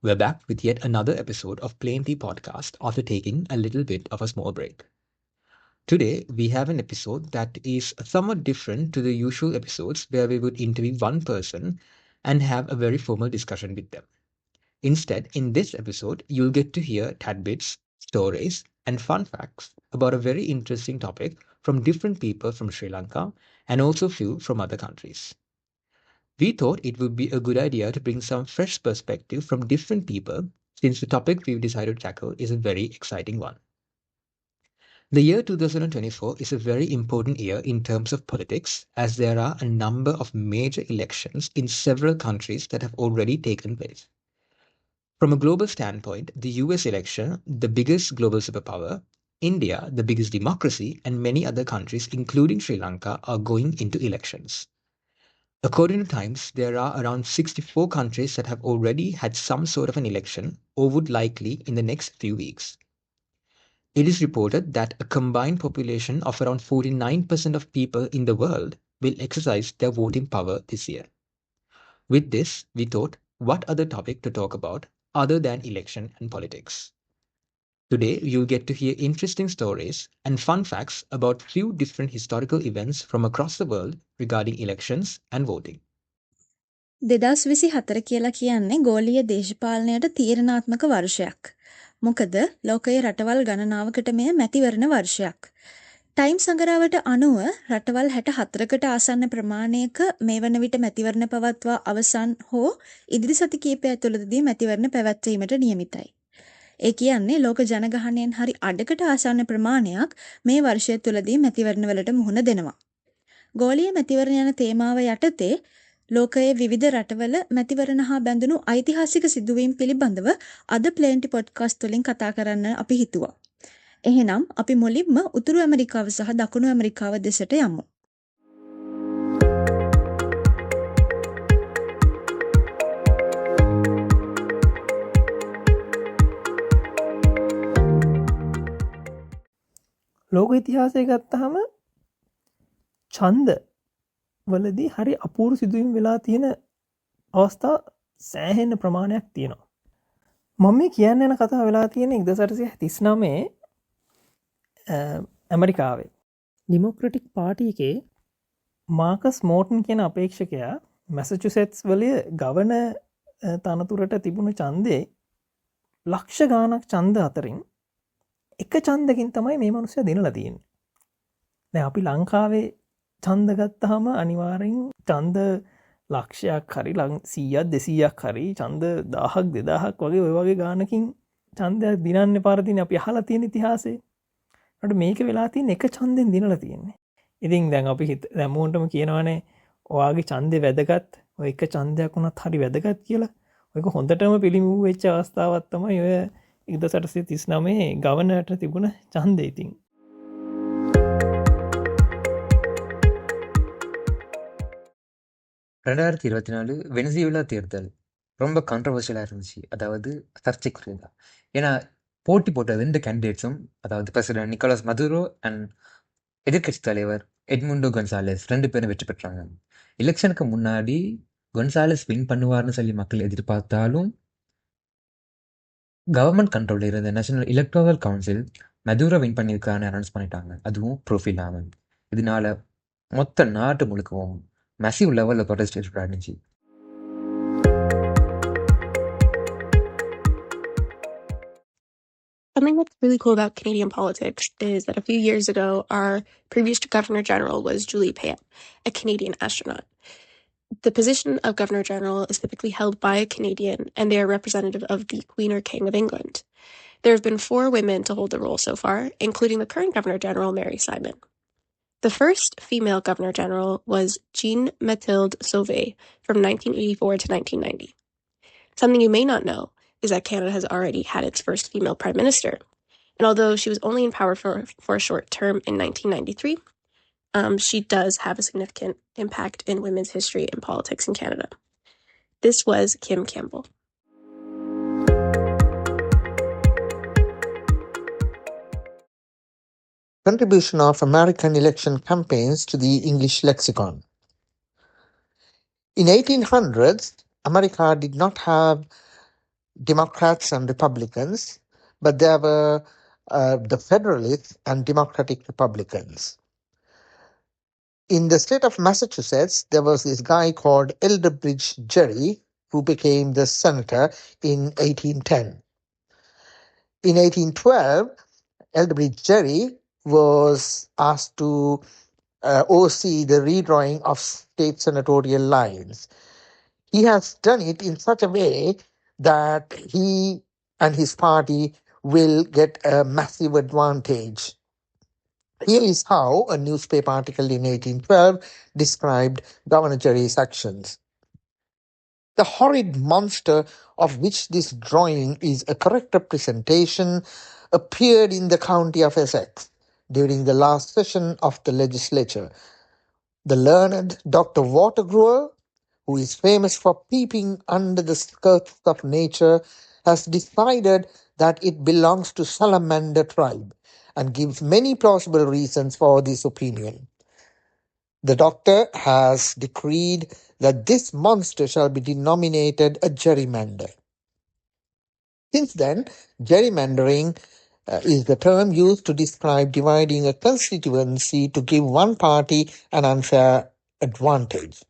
We're back with yet another episode of Plain Tea Podcast after taking a little bit of a small break. Today, we have an episode that is somewhat different to the usual episodes where we would interview one person and have a very formal discussion with them. Instead, in this episode, you'll get to hear tidbits, stories, and fun facts about a very interesting topic from different people from Sri Lanka and also few from other countries. We thought it would be a good idea to bring some fresh perspective from different people since the topic we've decided to tackle is a very exciting one. The year 2024 is a very important year in terms of politics as there are a number of major elections in several countries that have already taken place. From a global standpoint, the US election, the biggest global superpower, India, the biggest democracy, and many other countries, including Sri Lanka, are going into elections. According to Times, there are around 64 countries that have already had some sort of an election or would likely in the next few weeks. It is reported that a combined population of around 49% of people in the world will exercise their voting power this year. With this, we thought, what other topic to talk about other than election and politics? Today, you'll get to hear interesting stories and fun facts about few different historical events from across the world regarding elections and voting. 2024 කියලා කියන්නේ ගෝලීය දේශපාලනයට තීරණාත්මක වර්ෂයක්. මොකද ලෝකයේ රටවල් ගණනාවකට මෙය මැතිවරණ වර්ෂයක්. ටයිම් සංගරාවට අනුව රටවල් 64කට ආසන්න ප්‍රමාණයක මේ වන විට මැතිවරණ පවත්වා අවසන් හෝ ඉදිරි සති කිහිපය ඇතුළතදී මැතිවරණ පැවැත්වීමට නියමිතයි. ඒ කියන්නේ ලෝක ජනගහනයෙන් හරි අඩකට ආසන්න ප්‍රමාණයක් මේ වර්ෂය තුළදී මැතිවරණවලට මුහුණ දෙනවා. ගෝලීය මැතිවරණ යන තේමාව යටතේ ලෝකයේ විවිධ රටවල මැතිවරණ හා බැඳුණු ඓතිහාසික සිදුවීම් පිළිබඳව අද ප්ලේන්ටි පොඩ්කාස්ට් වලින් කතා කරන්න අපි හිතුවා. එහෙනම් අපි මුලින්ම උතුරු ඇමරිකාව සහ දකුණු ඇමරිකාව දෙසට යමු. ලෝක ඉතිහාසය ගත්තහම ඡන්ද වලදී හරි අපූර්ව සිදුවීම් වෙලා තියෙන අවස්ථා සෑහෙන ප්‍රමාණයක් තියෙනවා. මම මේ කියන්න යන කතාව වෙලා තියෙන 1839 ඇමරිකාවේ ඩෙමොක්‍රටික් පාර්ටි එකේ මාකස් මෝටන් කියන අපේක්ෂකයා මැසචුසෙට්ස් වලේ ගවර්න තනතුරට තිබුණු ඡන්දේ ලක්ෂ ගාණක් ඡන්ද අතරින් එක ඡන්දකින් තමයි මේ මිනිස්සු දිනලා තියෙන්නේ. දැන් අපි ලංකාවේ ඡන්ද ගත්තාම අනිවාර්යෙන් ඡන්ද ලක්ෂයක් හරි 100ක් 200ක් හරි ඡන්ද 1000ක් 2000ක් වගේ ඔය වගේ ගානකින් ඡන්දයක් දිනන්න පාරදීනේ අපි අහලා තියෙන ඉතිහාසයේ. ඒකට මේක වෙලා තියෙන එක ඡන්දෙන් දිනලා තියෙන්නේ. ඉතින් දැන් අපි දැන් මොන්ටම කියනවානේ ඔයාගේ ඡන්දේ වැදගත් ඔය එක ඡන්දයක් වුණත් හරි වැදගත් කියලා. ඔයක හොඳටම පිළිඹු වෙච්ච අවස්ථාවක් තමයි ඔය 1839 ගවර්නර්ට තිබුණ ඡන්දේ ඉතින්. ரெண்டாயிரத்தி இருபத்தி நாலு வெனிசுவேலா தேர்தல் ரொம்ப கான்ட்ரவர்ஷியலாக இருந்துச்சு. அதாவது சர்ச்சைக்குரியதா. ஏன்னா போட்டி போட்ட 2 கேண்டிடேட்ஸும் அதாவது பிரசிடென்ட் நிக்கோலஸ் மதுரோ அண்ட் எதிர்க்கட்சி தலைவர் எட்முண்டோ கொன்சாலஸ் 2 பேரும் வெற்றி பெற்றாங்க. எலெக்ஷனுக்கு முன்னாடி கொன்சாலஸ் வின் பண்ணுவார்னு சொல்லி மக்கள் எதிர்பார்த்தாலும் கவர்மெண்ட் கண்ட்ரோலில் இருந்த National Electoral Council Maduro win பண்ணியிருக்கான்னு அனௌன்ஸ் பண்ணிட்டாங்க. அதுவும் ப்ரூஃப் இல்லாமல். இதனால மொத்த நாட்டு முழுக்கவும் massive level of protest strategy. Something that's really cool about Canadian politics is that a few years ago, our previous Governor General was Julie Payette, a Canadian astronaut. The position of Governor General is typically held by a Canadian, and they are representative of the Queen or King of England. There have been 4 women to hold the role so far, including the current Governor General, Mary Simon. The first female Governor General was Jean Mathilde Sauvé from 1984 to 1990. Something you may not know is that Canada has already had its first female Prime Minister. And although she was only in power for a short term in 1993, she does have a significant impact in women's history and politics in Canada. This was Kim Campbell. Contribution of American election campaigns to the English lexicon. In 1800s, America did not have Democrats and Republicans, but there were the Federalists and Democratic Republicans. In the state of Massachusetts, there was this guy called Elderbridge Gerry, who became the senator in 1810. In 1812, Elderbridge Gerry was asked to oversee the redrawing of state senatorial lines. He has done it in such a way that he and his party will get a massive advantage. Here is how a newspaper article in 1812 described Governor Gerry's actions. The horrid monster of which this drawing is a correct representation appeared in the county of Essex during the last session of the legislature. The learned Dr. Watergrew, who is famous for peeping under the skirts of nature, has decided that it belongs to salamander tribe and gives many plausible reasons for this opinion. The doctor has decreed that this monster shall be denominated a gerrymander. Since then, gerrymandering is the term used to describe dividing a constituency to give one party an unfair advantage.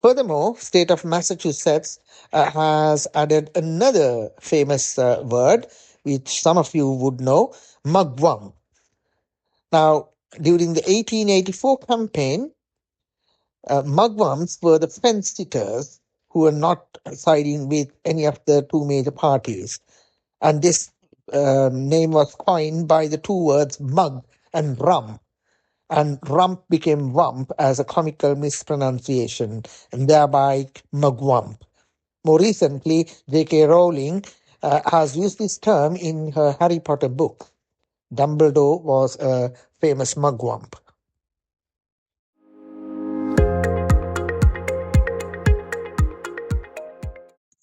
Furthermore, state of Massachusetts has added another famous word, which some of you would know, mugwump. Now, during the 1884 campaign, mugwumps were the fence-sitters who were not siding with any of the two major parties. And this name was coined by the two words mug and rum. And rump became wump as a comical mispronunciation, and thereby mugwump. More recently, J.K. Rowling has used this term in her Harry Potter book. Dumbledore was a famous mugwump.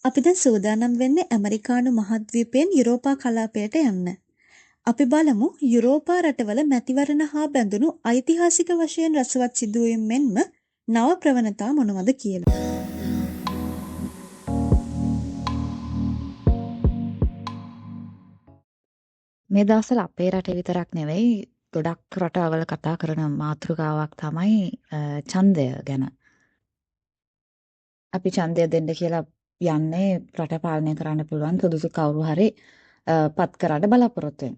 අපි දැන් සූදානම් වෙන්නේ ඇමරිකානු මහද්වීපයෙන් යුරෝපා කලාපයට යන්න. අපි බලමු යුරෝපා රටවල මැතිවරණ හා බැඳුණු ඓතිහාසික වශයෙන් රසවත් සිදුවීම් මෙන්ම නව ප්‍රවණතා මොනවද කියලා. මේ දවස්වල අපේ රටේ විතරක් නෙවෙයි ගොඩක් රටවල කතා කරන මාතෘකාවක් තමයි ඡන්දය ගැන. අපි ඡන්දය දෙන්න කියලා යන්නේ රට පාලනය කරන්න පුළුවන් සුදුසු කවුරු හරි පත් කරන්න බලාපොරොත්තු වෙන.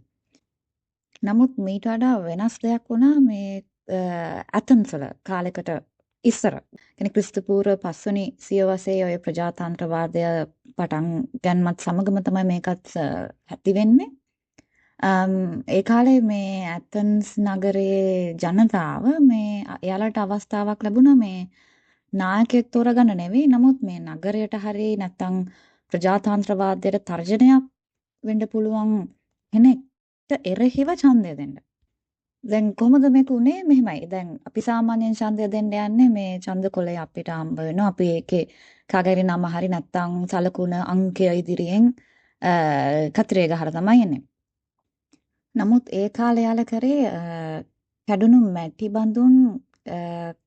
නමුත් මීට වඩා වෙනස් දෙයක් වුණා මේ ඇතන්ස් වල කාලයකට ඉස්සර. කියන්නේ ක්‍රිස්තු පූර්ව 5 වෙනි සියවසේ ඔය ප්‍රජාතන්ත්‍රවාදය පටන් ගන්නත් සමගම තමයි මේකත් ඇති වෙන්නේ. ඒ කාලේ මේ ඇතන්ස් නගරයේ ජනතාව මේ එයාලට අවස්ථාවක් ලැබුණා මේ නායකයෙක් තෝරගන්න නෙවෙයි නමුත් මේ නගරයට හරි නැත්තම් ප්‍රජාතන්ත්‍රවාදයට තර්ජනයක් වෙන්න පුළුවන් කෙනෙක්ට එරෙහිව ඡන්දය දෙන්න. දැන් කොහොමද මේක උනේ මෙහෙමයි. දැන් අපි සාමාන්‍යයෙන් ඡන්දය දෙන්න යන්නේ මේ ඡන්ද කොලේ අපිට හම්බ වෙනවා. අපි ඒකේ කාගේරි නම හරි නැත්තම් සලකුණ අංකය ඉදිරියෙන් කතරේ ගහලා තමයි එන්නේ. නමුත් ඒ කාලේ යාල කරේ කැඩුණු මැටි බඳුන්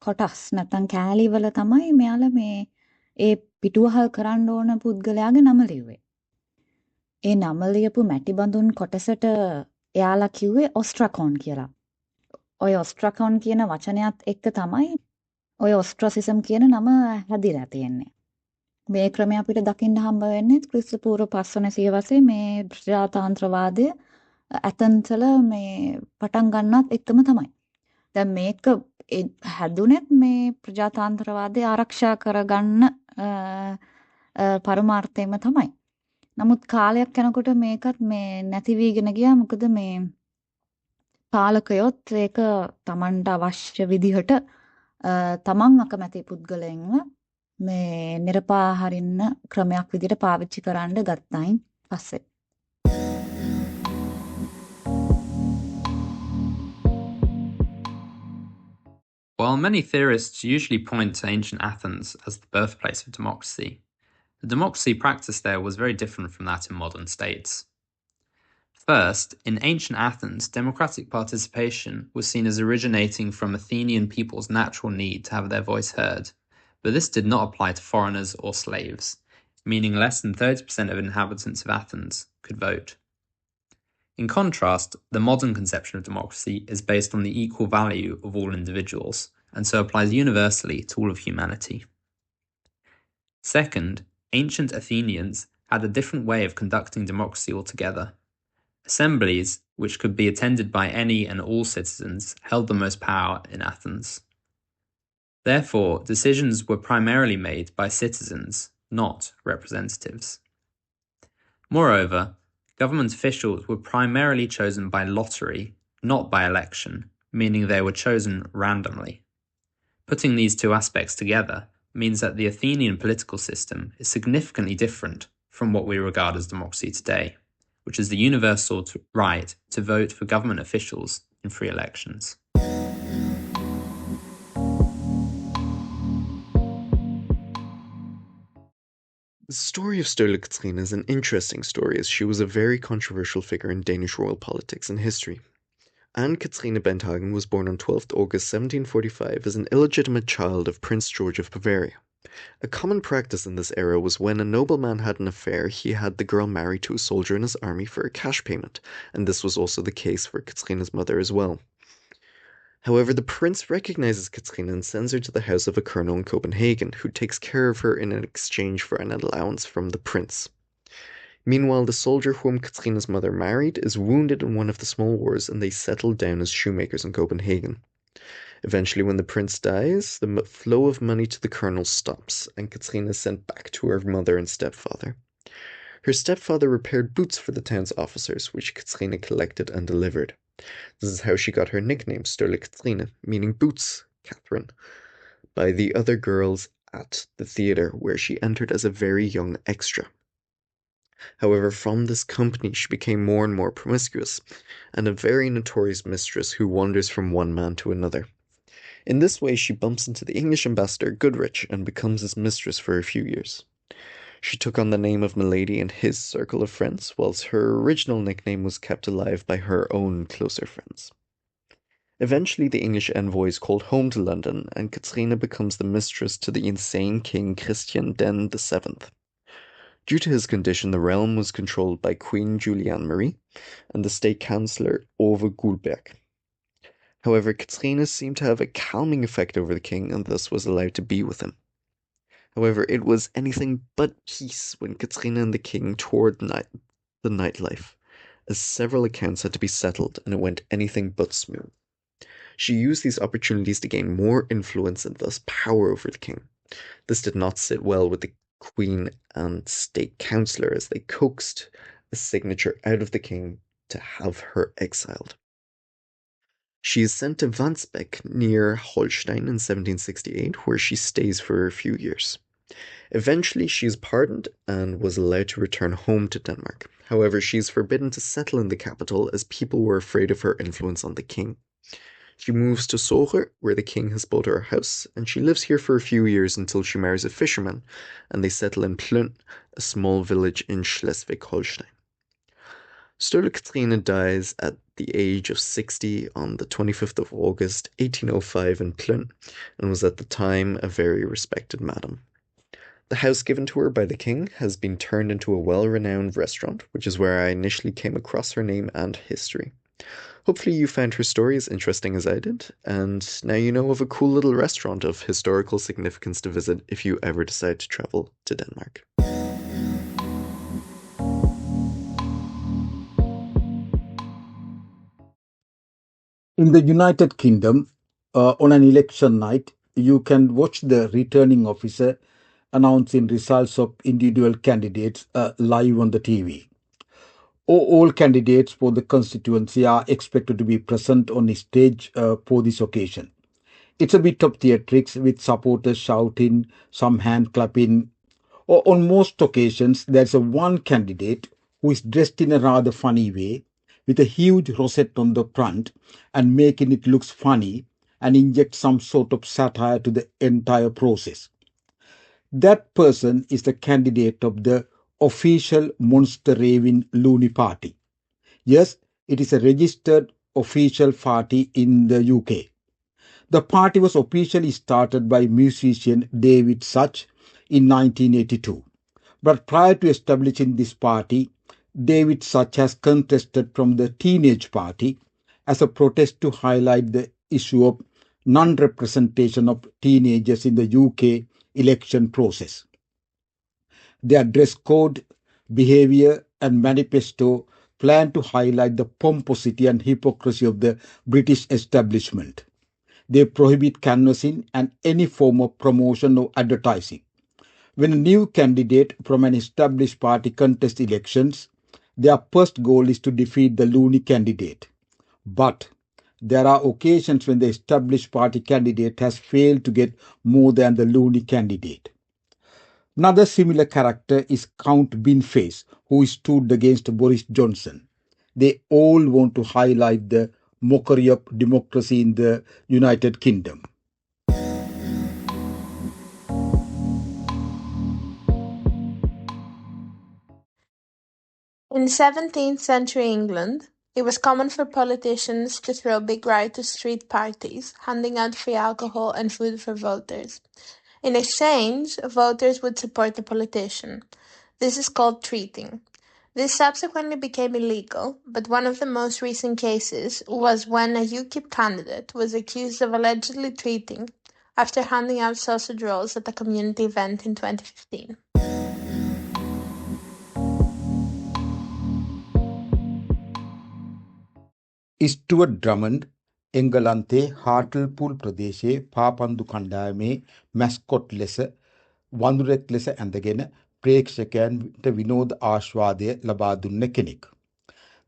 කොටස් නැත්තම් කෑලි වල තමයි මෙයාලා මේ ඒ පිටුවහල් කරන්න ඕන පුද්ගලයාගේ නම ලිව්වේ. ඒ නම ලියපු මැටි බඳුන් කොටසට එයාලා කිව්වේ ඔස්ට්‍රාකෝන් කියලා. ඔය ඔස්ට්‍රාකෝන් කියන වචනයත් එක්ක තමයි ඔය ඔස්ට්‍රාසිසම් කියන නම හැදිලා තියෙන්නේ. මේ ක්‍රමය අපිට දකින්න හම්බ වෙන්නේ ක්‍රිස්තු පූර්ව 5 වෙනි සියවසේ මේ ප්‍රජාතන්ත්‍රවාදය ඇතන්සල මේ පටන් ගන්නත් එක්කම තමයි. දැන් මේක හැදුනෙත් මේ ප්‍රජාතන්ත්‍රවාදය ආරක්ෂා කරගන්න පරමාර්ථයෙන්ම තමයි. නමුත් කාලයක් යනකොට මේකත් මේ නැති වීගෙන ගියා. මොකද මේ පාලකයොත් ඒක Tamanට අවශ්‍ය විදිහට තමන් අකමැති පුද්ගලයන්ව මේ නිර්පාහරින්න ක්‍රමයක් විදිහට පාවිච්චි කරන්න ගත්තයින් පස්සේ While many theorists usually point to ancient Athens as the birthplace of democracy, the democracy practiced there was very different from that in modern states. First, in ancient Athens, democratic participation was seen as originating from Athenian people's natural need to have their voice heard, but this did not apply to foreigners or slaves. meaning less than 30% of inhabitants of Athens could vote. In contrast, the modern conception of democracy is based on the equal value of all individuals, and so applies universally to all of humanity. Second, ancient Athenians had a different way of conducting democracy altogether. Assemblies, which could be attended by any and all citizens, held the most power in Athens. Therefore, decisions were primarily made by citizens, not representatives. Moreover, government officials were primarily chosen by lottery, not by election, meaning they were chosen randomly. Putting these two aspects together means that the Athenian political system is significantly different from what we regard as democracy today, which is the universal right to vote for government officials in free elections. The story of Sturla Katrina is an interesting story, as she was a very controversial figure in Danish royal politics and history. Anne Katrine Benthagen was born on 12th August 1745 as an illegitimate child of Prince George of Bavaria. A common practice in this era was when a nobleman had an affair, he had the girl married to a soldier in his army for a cash payment, and this was also the case for Katrina's mother as well. However, the prince recognizes Katrina and sends her to the house of a colonel in Copenhagen, who takes care of her in exchange for an allowance from the prince. Meanwhile, the soldier whom Katrina's mother married is wounded in one of the small wars, and they settle down as shoemakers in Copenhagen. Eventually, when the prince dies, the flow of money to the colonel stops, and Katrina is sent back to her mother and stepfather. Her stepfather repaired boots for the town's officers, which Katrina collected and delivered. This is how she got her nickname, Sturla Katrina, meaning boots, Catherine, by the other girls at the theatre, where she entered as a very young extra. However, from this company she became more and more promiscuous, and a very notorious mistress who wanders from one man to another. In this way she bumps into the English ambassador Goodrich and becomes his mistress for a few years. She took on the name of Milady in his circle of friends, whilst her original nickname was kept alive by her own closer friends. Eventually the English envoy is called home to London, and Katrina becomes the mistress to the insane King Christian den VII. Due to his condition, the realm was controlled by Queen Juliane Marie and the state councillor Ove Guldberg. However, Katrina seemed to have a calming effect over the king and thus was allowed to be with him. However, it was anything but peace when Katrina and the king toured the nightlife, as several accounts had to be settled and it went anything but smooth. She used these opportunities to gain more influence and thus power over the king. This did not sit well with the queen and state councillor, as they coaxed a signature out of the king to have her exiled. She is sent to Wandsbek near Holstein in 1768, where she stays for a few years. Eventually she is pardoned and was allowed to return home to Denmark. However, she is forbidden to settle in the capital as people were afraid of her influence on the king. She moves to Socher, where the king has bought her a house, and she lives here for a few years until she marries a fisherman, and they settle in Plön, a small village in Schleswig-Holstein. Sturla Katrina dies at the age of 60 on the 25th of August 1805 in Plön, and was at the time a very respected madam. The house given to her by the king has been turned into a well-renowned restaurant, which is where I initially came across her name and history. Hopefully you found her story as interesting as I did, and now you know of a cool little restaurant of historical significance to visit if you ever decide to travel to Denmark. In the United Kingdom, on an election night, you can watch the returning officer announcing results of individual candidates live on the TV. All candidates for the constituency are expected to be present on the stage for this occasion. It's a bit of theatrics with supporters shouting, some hand clapping. On most occasions, there's a one candidate who is dressed in a rather funny way, with a huge rosette on the front and making it look funny and inject some sort of satire to the entire process. That person is the candidate of the official Monster Raving Loony Party. Yes, it is a registered official party in the UK. The party was officially started by musician David Such in 1982. But prior to establishing this party, David Such has contested from the Teenage Party as a protest to highlight the issue of non-representation of teenagers in the UK election process. Their dress code, behavior, and manifesto plan to highlight the pomposity and hypocrisy of the British establishment. They prohibit canvassing and any form of promotion or advertising. When a new candidate from an established party contests elections, their first goal is to defeat the loony candidate. But there are occasions when the established party candidate has failed to get more than the loony candidate. Another similar character is Count Binface, who stood against Boris Johnson. They all want to highlight the mockery of democracy in the United Kingdom. In 17th century England, it was common for politicians to throw big riotous street parties, handing out free alcohol and food for voters. In exchange, voters would support the politician. This is called treating. This subsequently became illegal, but one of the most recent cases was when a UKIP candidate was accused of allegedly treating after handing out sausage rolls at a community event in 2015. Stuart ඩ්‍රමන්ඩ් එංගලන්තේ හාටල්පූල් ප්‍රදේශයේ පාපන්දු කණ්ඩායමේ මැස්කොට් ලෙස වඳුරෙක් ලෙස ඇඳගෙන ප්‍රේක්ෂකයන්ට විනෝද ආශ්වාදය ලබා දුන්න කෙනෙක්.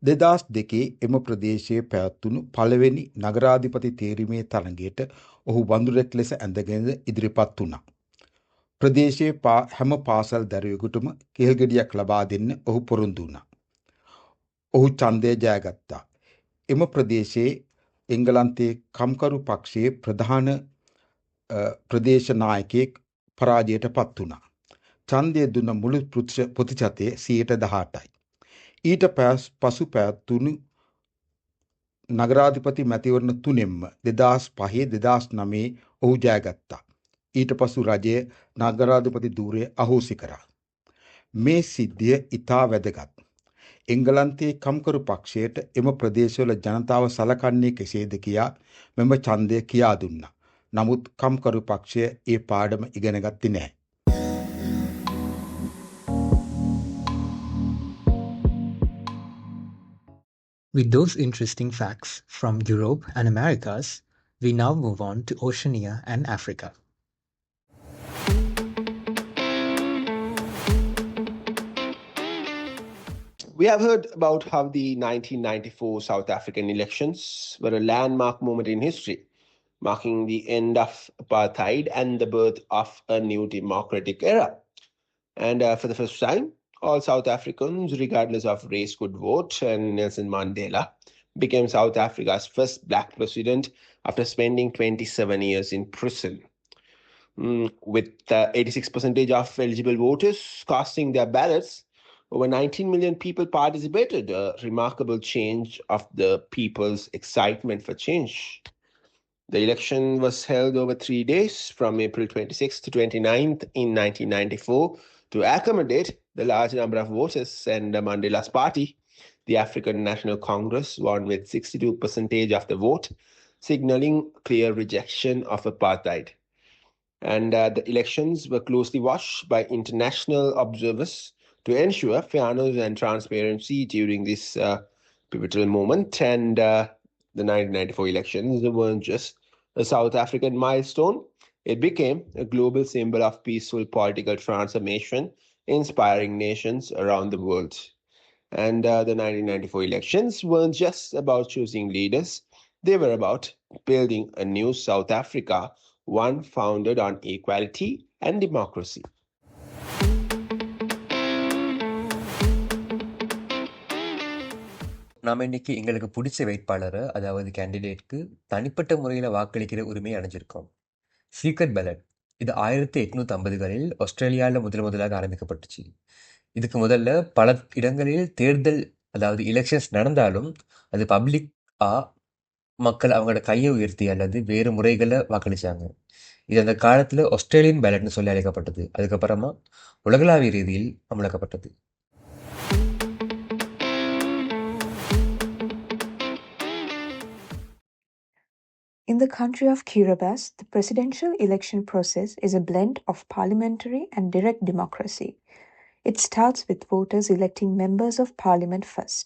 2002 එම ප්‍රදේශයේ පැවැත්වුණු පළවෙනි නගරාධිපති තේරීමේ තරඟයට ඔහු වඳුරෙක් ලෙස ඇඳගෙන ඉදිරිපත් වුණා. ප්‍රදේශයේ හැම පාසල් දරුවෙකුටම කෙල්ගෙඩියක් ලබා දෙන්න ඔහු පොරොන්දු වුණා. ඔහු ඡන්දය ජයගත්තා. එම ප්‍රදේශයේ එංගලන්තයේ කම්කරු පක්ෂයේ ප්‍රධාන ප්‍රදේශ නායකයෙක් පරාජයට පත් වුණා. ඡන්දය දුන්න මුළු ප්‍රතිශතය 18%යි. ඊට පසු පැවැත්වුණු නගරාධිපති මැතිවරණ තුනෙන්ම 2005 2009 ඔහු ජයගත්තා. ඊට පසු රජය නගරාධිපති ධූරය අහෝසි කරා. මේ සිද්ධිය ඉතා වැදගත්. එංගලන්තයේ කම්කරු පක්ෂයට එම ප්‍රදේශවල ජනතාව සලකන්නේ කෙසේද කියා මෙම ඡන්දය කියා දුන්නා. නමුත් කම්කරු පක්ෂය ඒ පාඩම ඉගෙන ගත්තේ නැහැ. With those interesting facts from Europe and Americas, we now move on to Oceania and Africa. We have heard about how the 1994 South African elections were a landmark moment in history, marking the end of apartheid and the birth of a new democratic era. And for the first time, all South Africans, regardless of race, could vote, and Nelson Mandela became South Africa's first black president after spending 27 years in prison. With 86% of eligible voters casting their ballots, over 19 million people participated, a remarkable change of the people's excitement for change. The election was held over 3 days from April 26th to 29th in 1994 to accommodate the large number of voters, and Mandela's party, the African National Congress, won with 62% of the vote, signaling clear rejection of apartheid. And the elections were closely watched by international observers to ensure fairness and transparency during this pivotal moment. And the 1994 elections weren't just a South African milestone. It became a global symbol of peaceful political transformation, inspiring nations around the world. And the 1994 elections weren't just about choosing leaders. They were about building a new South Africa, one founded on equality and democracy. நாம் இன்னைக்கு எங்களுக்கு பிடிச்ச வேட்பாளரை, அதாவது கேண்டிடேட்க்கு தனிப்பட்ட முறையில் வாக்களிக்கிற உரிமை அடைஞ்சிருக்கோம். Secret ballot இது 1850களில் ஆஸ்திரேலியாவில் முதலாக ஆரம்பிக்கப்பட்டுச்சு. இதுக்கு முதல்ல பல இடங்களில் தேர்தல், அதாவது எலெக்ஷன்ஸ் நடந்தாலும் அது பப்ளிக்காக மக்கள் அவங்களோட கையை உயர்த்தி அல்லது வேறு முறைகளை வாக்களிச்சாங்க. இது அந்த காலத்தில் ஆஸ்திரேலியன் பேலட்னு சொல்லி அழைக்கப்பட்டது. அதுக்கப்புறமா உலகளாவிய ரீதியில் அமலாக்கப்பட்டது. In the country of Kiribati, the presidential election process is a blend of parliamentary and direct democracy. It starts with voters electing members of parliament first.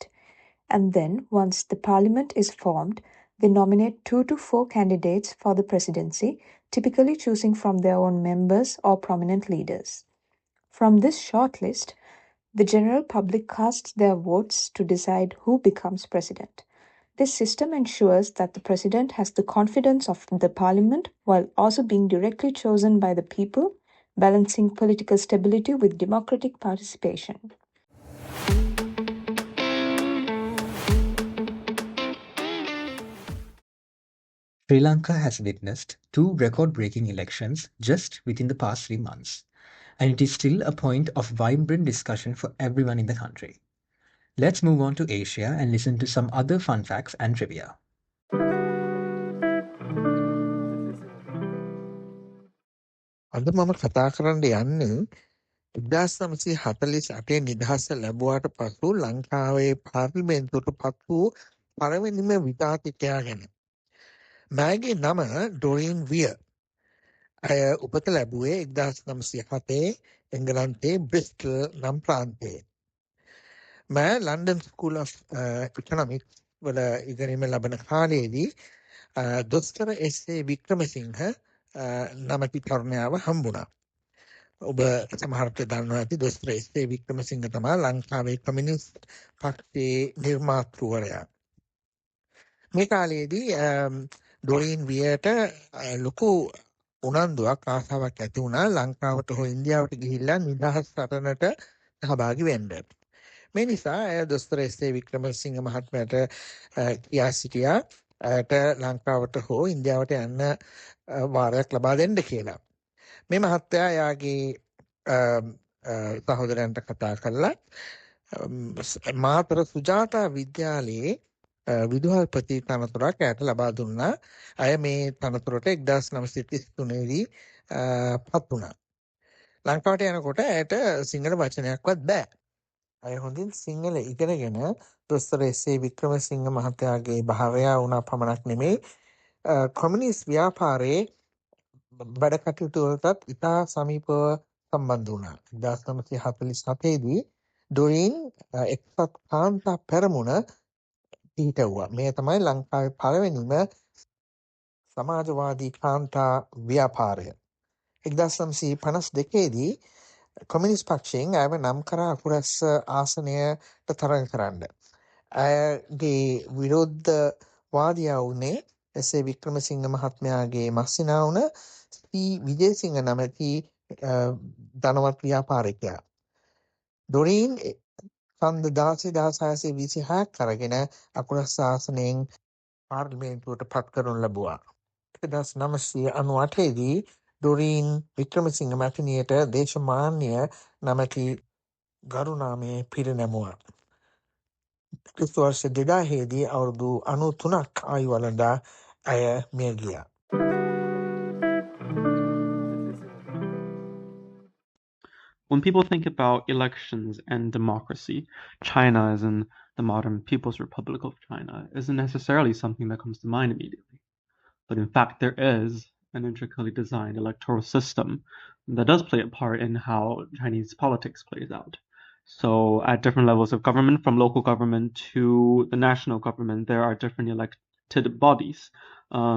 And then, once the parliament is formed, they nominate 2 to 4 candidates for the presidency, typically choosing from their own members or prominent leaders. From this shortlist, the general public casts their votes to decide who becomes president. This system ensures that the president has the confidence of the parliament while also being directly chosen by the people, balancing political stability with democratic participation. Sri Lanka has witnessed 2 record-breaking elections just within the past 3 months, and it is still a point of vibrant discussion for everyone in the country. Let's move on to Asia and listen to some other fun facts and trivia. අද මම කතා කරන්න යන්නේ 1948 නිදහස ලැබුවාට පසු ලංකාවේ පාර්ලිමේන්තුවට පත් වූ පළවෙනිම විජාතිකයා ගැන. මෑගේ නම ඩොරින් විය. ඇය උපත ලැබුවේ 1907 එංගලන්තේ බ්‍රිස්ටල් නම් ප්‍රාන්තයේ. මෑ ලන්ඩන් ස්කූල් of ඉකොනොමික්ස් වල ඉගෙනීම ලබන කාලයේදී දොස්තර එස්.ඒ. වික්‍රමසිංහ නමැති තරුණයාව හම්බුණා. ඔබ සමහරට දන්නවා ඇති දොස්තර එස්.ඒ. වික්‍රමසිංහ තමා ලංකාවේ කමියුනිස්ට් පක්ෂයේ නිර්මාතෘවරයා. මේ කාලයේදී ඩොරින් වියට ලොකු උනන්දුවක් ආසාවක් ඇති වුණා ලංකාවට හෝ ඉන්දියාවට ගිහිල්ලා නිදහස් සටනට සහභාගී වෙන්න. මේ නිසා ඇය දොස්තර එස්.ඒ. වික්‍රමසිංහ මහත්මයාට කියා සිටියා ඇයට ලංකාවට හෝ ඉන්දියාවට යන්න වාරයක් ලබා දෙන්න කියලා. මේ මහත්තයා එයාගේ සහෝදරයන්ට කතා කරලා මාතර සුජාතා විද්‍යාලයේ විදුහල්පති තනතුරක් ඇයට ලබා දුන්නා. ඇය මේ තනතුරට 1933 දී පත් වුණා. ලංකාවට යනකොට ඇයට සිංහල වචනයක්වත් බෑ. ඇය හොඳින් සිංහල ඉගෙනගෙන දොස්තර එස්.ඒ. වික්‍රමසිංහ මහත්තයාගේ භාර්යාව වුණා පමණක් නෙමෙයි කොමියුනිස්ට් ව්‍යාපාරයේ වැඩ කටයුතු වලටත් ඉතා සමීපව සම්බන්ධ වුණා. 1947 දී ඩොරින් එක්සත් කාන්තා පෙරමුණ පිහිටවුවා. මේ තමයි ලංකාවේ පළවෙනිම සමාජවාදී කාන්තා ව්‍යාපාරය. 1952 දී කොමියුනිස්ට් පක්ෂයෙන් ඇයව නම් කරා අකුරැස්ස ආසනයට තරඟ කරන්න. ඇයගේ විරුද්ධ වාදියා වුණේ එස්.ඒ. වික්‍රමසිංහ මහත්මයාගේ මස්සිනා වුණ සී විජේසිංහ නමැති ධනවත් ව්‍යාපාරිකයා. ඩොරින් ඡන්ද 16,626ක් අරගෙන අකුරැස්ස ආසනයෙන් පාර්ලිමේන්තුවට පත් කරනු ලැබුවා. 1998 දී ඩොරින් වික්‍රමසිංහ මැතිනියට දේශමාන්‍ය නමැති ගරු නාමයේ පිරිනැමුවා. ක්‍රිස්තු වර්ෂ 2000 දී අවුරුදු 93ක් ආයු වළඳා ඇය මිය ගියා. When people think about elections and democracy, China, as in the modern People's Republic of China, isn't necessarily something that comes to mind immediately. But in fact, there is an intricately designed electoral system that does play a part in how Chinese politics plays out. So at different levels of government, from local government to the national government, there are different elected bodies.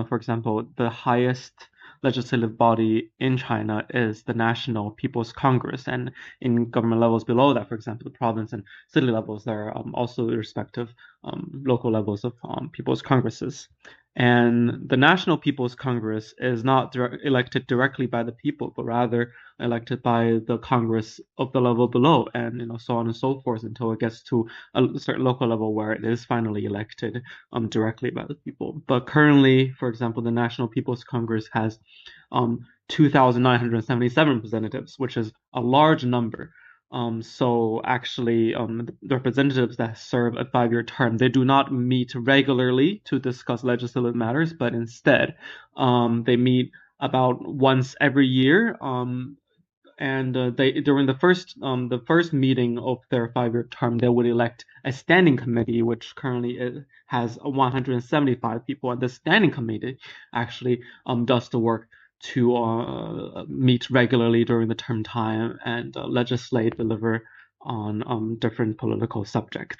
For example, the highest legislative body in China is the National People's Congress, and in government levels below that, for example, the province and city levels, there are also respective local levels of people's congresses. And the National People's Congress is not elected directly by the people, but rather elected by the Congress of the level below, and so on and so forth until it gets to a certain local level where it is finally elected directly by the people. But currently, for example, the National People's Congress has 2,977 representatives, which is a large number. So actually, the representatives that serve a 5-year term, they do not meet regularly to discuss legislative matters, but instead, they meet about once every year. And they during the first meeting of their 5-year term, they would elect a standing committee, which currently has 175 people, and the standing committee actually does the work to meet regularly during the term time and legislate, deliver on different political subjects.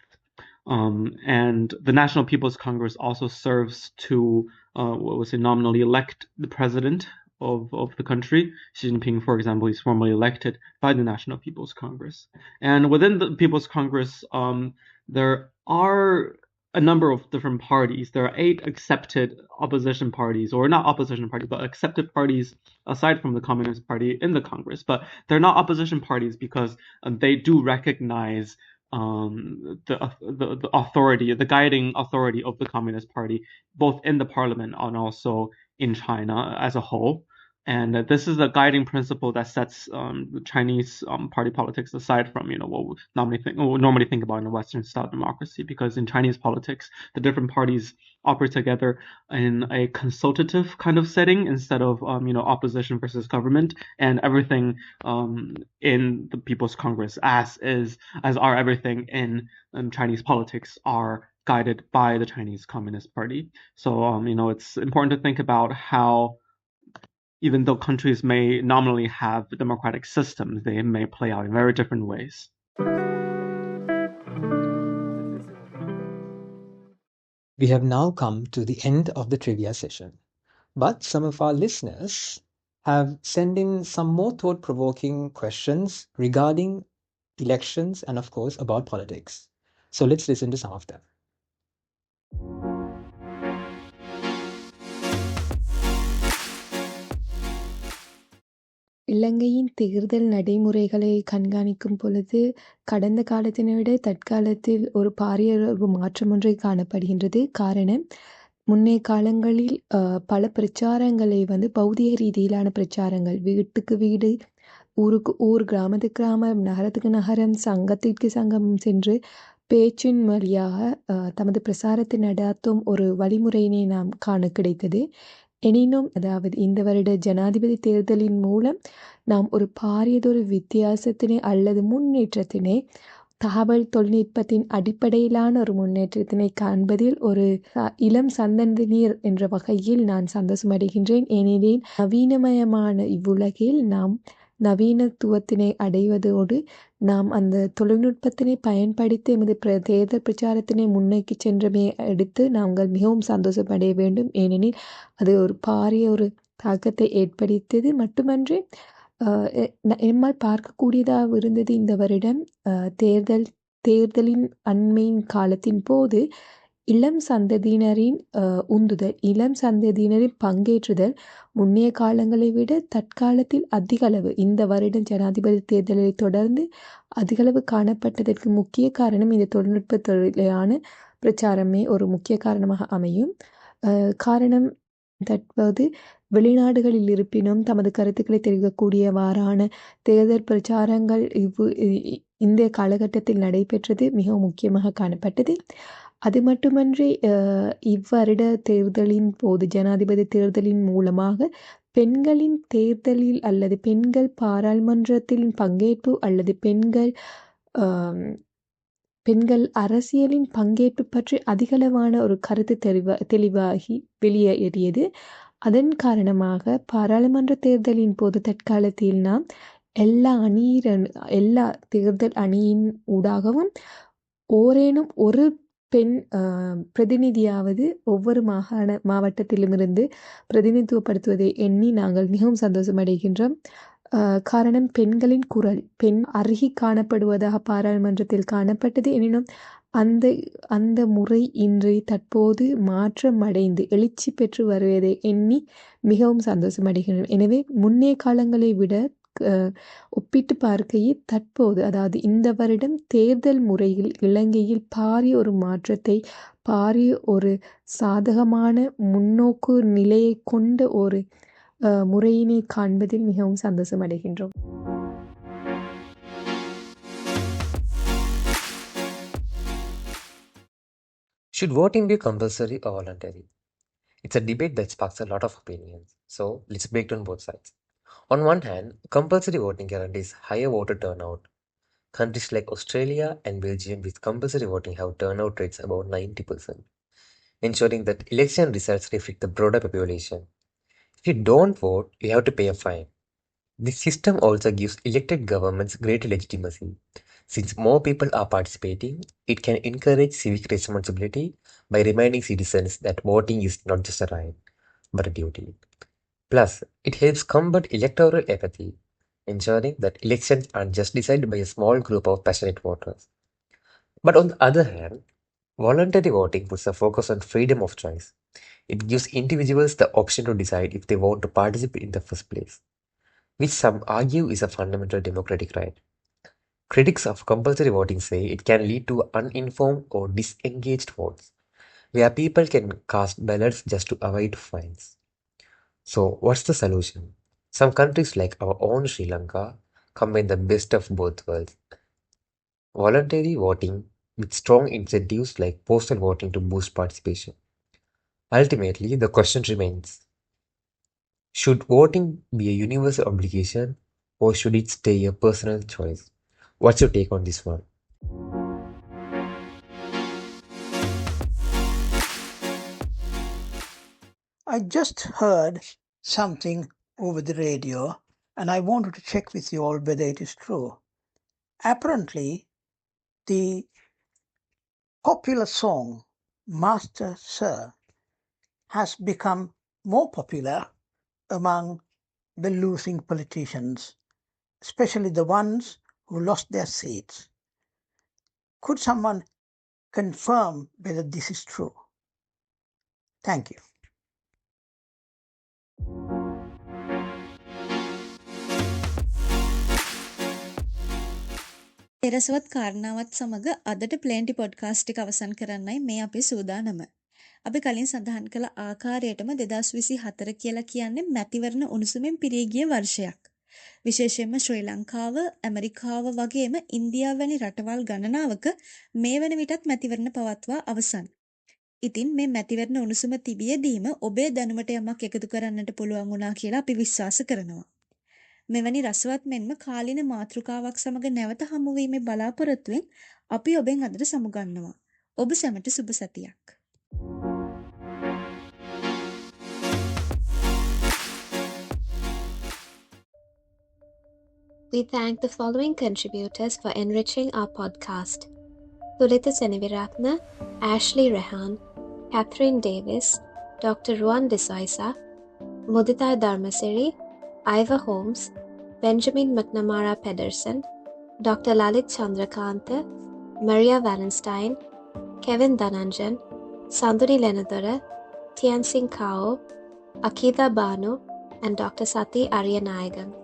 And the National People's Congress also serves to nominally elect the president of the country. Xi Jinping, for example, is formally elected by the National People's Congress. And within the People's Congress, there are a number of different parties. There are 8 accepted opposition parties, or not opposition parties, but accepted parties aside from the Communist Party in the Congress. But they're not opposition parties because they do recognize the authority, the guiding authority of the Communist Party, both in the parliament and also in China as a whole. And this is the guiding principle that sets Chinese party politics aside from what we normally think about in a Western style democracy. Because in Chinese politics, the different parties operate together in a consultative kind of setting instead of opposition versus government, and everything in the People's Congress, as are everything in Chinese politics, are guided by the Chinese Communist Party. So it's important to think about how, even though countries may nominally have democratic systems, they may play out in very different ways. We have now come to the end of the trivia session, but some of our listeners have sent in some more thought-provoking questions regarding elections and, of course, about politics. So let's listen to some of them. இலங்கையின் தேர்தல் நடைமுறைகளை கண்காணிக்கும் பொழுது கடந்த காலத்தினை விட தற்காலத்தில் ஒரு பாரிய மாற்றம் ஒன்று காணப்படுகின்றது. காரணம், முன்னைய காலங்களில் பல பிரச்சாரங்களை பௌதிக ரீதியிலான பிரச்சாரங்கள், வீட்டுக்கு வீடு, ஊருக்கு ஊர், கிராமத்துக்கு கிராமம், நகரத்துக்கு நகரம், சங்கத்திற்கு சங்கம் சென்று பேச்சின் வழியாக தமது பிரசாரத்தை நடாத்தும் ஒரு வழிமுறையினை நாம் காண கிடைத்தது. எனினும், அதாவது இந்த வருட ஜனாதிபதி தேர்தலின் மூலம் நாம் ஒரு பாரியதொரு வித்தியாசத்தினை அல்லது முன்னேற்றத்தினை, தகவல் தொழில்நுட்பத்தின் அடிப்படையிலான ஒரு முன்னேற்றத்தினை காண்பதில் ஒரு இளம் சந்ததியினர் என்ற வகையில் நான் சந்தோஷமடைகின்றேன். ஏனெனில் நவீனமயமான இவ்வுலகில் நாம் நவீனத்துவத்தினை அடைவதோடு நாம் அந்த தொழில்நுட்பத்தினை பயன்படுத்தி எமது தேர்தல் பிரச்சாரத்தினை முன்னோக்கி சென்றமை எடுத்து நாங்கள் மிகவும் சந்தோஷமடைய வேண்டும். ஏனெனில் அது ஒரு பாரிய ஒரு தாக்கத்தை ஏற்படுத்தியது மட்டுமன்றி எம்மால் பார்க்கக்கூடியதாக இருந்தது. இந்த வருடம் தேர்தலின் அண்மையின் காலத்தின் போது இளம் சந்ததியினரின் உந்துதல், இளம் சந்ததியினரின் பங்கேற்றுதல் முன்னைய காலங்களை விட தற்காலத்தில் அதிகளவு, இந்த வருடம் ஜனாதிபதி தேர்தலை தொடர்ந்து அதிகளவு காணப்பட்டதற்கு முக்கிய காரணம் இந்த தொழில்நுட்ப துறையிலான பிரச்சாரமே ஒரு முக்கிய காரணமாக அமையும். காரணம், தற்போது வெளிநாடுகளில் இருப்பினும் தமது கருத்துக்களை தெரிவிக்கக்கூடியவாறான தேர்தல் பிரச்சாரங்கள் இந்த காலகட்டத்தில் நடைபெற்றது மிகவும் முக்கியமாக காணப்பட்டது. அது மட்டுமன்றி இவ்வருட தேர்தலின் போது, ஜனாதிபதி தேர்தலின் மூலமாக பெண்களின் தேர்தலில் அல்லது பெண்கள் பாராளுமன்றத்தில் பங்கேற்பு அல்லது பெண்கள் அரசியலின் பங்கேற்பு பற்றி அதிகளவான ஒரு கருத்து தெளிவாகி வெளியேறியது. அதன் காரணமாக பாராளுமன்ற தேர்தலின் போது தற்காலத்தில் நாம் எல்லா தேர்தல் அணியின் ஊடாகவும் ஓரேனும் ஒரு பெண் பிரதிநிதியாவது ஒவ்வொரு மாவட்டத்திலுமிருந்து பிரதிநிதித்துவப்படுத்துவதை எண்ணி நாங்கள் மிகவும் சந்தோஷமடைகின்றோம். காரணம், பெண்களின் குரல் அருகி காணப்படுவதாக பாராளுமன்றத்தில் காணப்பட்டது. எனினும் அந்த முறை இன்று தற்போது மாற்றம் அடைந்து எழுச்சி பெற்று வருவதை எண்ணி மிகவும் சந்தோஷமடைகின்றோம். எனவே முன்னைய காலங்களை விட ஒப்பிட்டு பார்க்கையில் தற்போது, அதாவது இந்த வருடம் தேர்தல் முறையில் இலங்கையில் பாரிய ஒரு மாற்றத்தை, பாரிய ஒரு சாதகமான முன்னோக்கு நிலையை கொண்ட ஒரு முறையினை காண்பதில் மிகவும் சந்தோஷம் அடைகின்றோம். Should voting be compulsory or voluntary? It's a debate that sparks a lot of opinions. So let's break down both sides. On one hand, compulsory voting guarantees higher voter turnout. Countries like Australia and Belgium with compulsory voting have turnout rates about 90%, ensuring that election results reflect the broader population. If you don't vote, you have to pay a fine. This system also gives elected governments greater legitimacy. Since more people are participating, it can encourage civic responsibility by reminding citizens that voting is not just a right, but a duty. Plus, it helps combat electoral apathy, ensuring that elections aren't just decided by a small group of passionate voters. But on the other hand, voluntary voting puts a focus on freedom of choice. It gives individuals the option to decide if they want to participate in the first place, which some argue is a fundamental democratic right. Critics of compulsory voting say it can lead to uninformed or disengaged votes, where people can cast ballots just to avoid fines. So, what's the solution? Some countries like our own Sri Lanka combine the best of both worlds. Voluntary voting with strong incentives like postal voting to boost participation. Ultimately, the question remains, should voting be a universal obligation or should it stay a personal choice? What's your take on this one? I just heard something over the radio and I wanted to check with you all whether it is true. Apparently, the popular song Master Sir has become more popular among the losing politicians, especially the ones who lost their seats. Could someone confirm whether this is true? Thank you. තෙරසවත් කාරණාවත් සමග අදට plenty podcast එක අවසන් කරන්නයි මේ අපේ සූදානම. අපි කලින් සඳහන් කළ ආකාරයටම 2024 කියලා කියන්නේ මැතිවරණ උණුසුමින් පිරී ගිය වර්ෂයක්. විශේෂයෙන්ම ශ්‍රී ලංකාව, ඇමරිකාව වගේම ඉන්දියාව වැනි රටවල් ගණනාවක මේ වන විටත් මැතිවරණ පවත්වා අවසන්. ඉතින් මේ මැතිවරණ උණුසුම තිබියදීම ඔබේ දැනුමට යමක් එකතු කරන්නට පුළුවන් වුණා කියලා අපි විශ්වාස කරනවා. මෙවැනි රසවත් මෙන්ම කාලින මාතෘකාවක් සමග නැවත හමුවීමේ බලාපොරොත්තුවෙන් අපි ඔබෙන් අදට සමුගන්නවා. ඔබ සැමට සුබ සතියක්. We thank the following contributors for enriching our podcast: Tulita Seneviratna, Ashley Rehan, Catherine Davis, Dr. Ruan Desoisa, Mudita Dharmasiri, Iva Holmes, Benjamin McNamara Pedersen, Dr. Lalit Chandrakanta, Maria Wallenstein, Kevin Dhananjan, Sanduri Lenadora, Tianxin Kao, Akita Banu, and Dr. Sati Aryanayagan.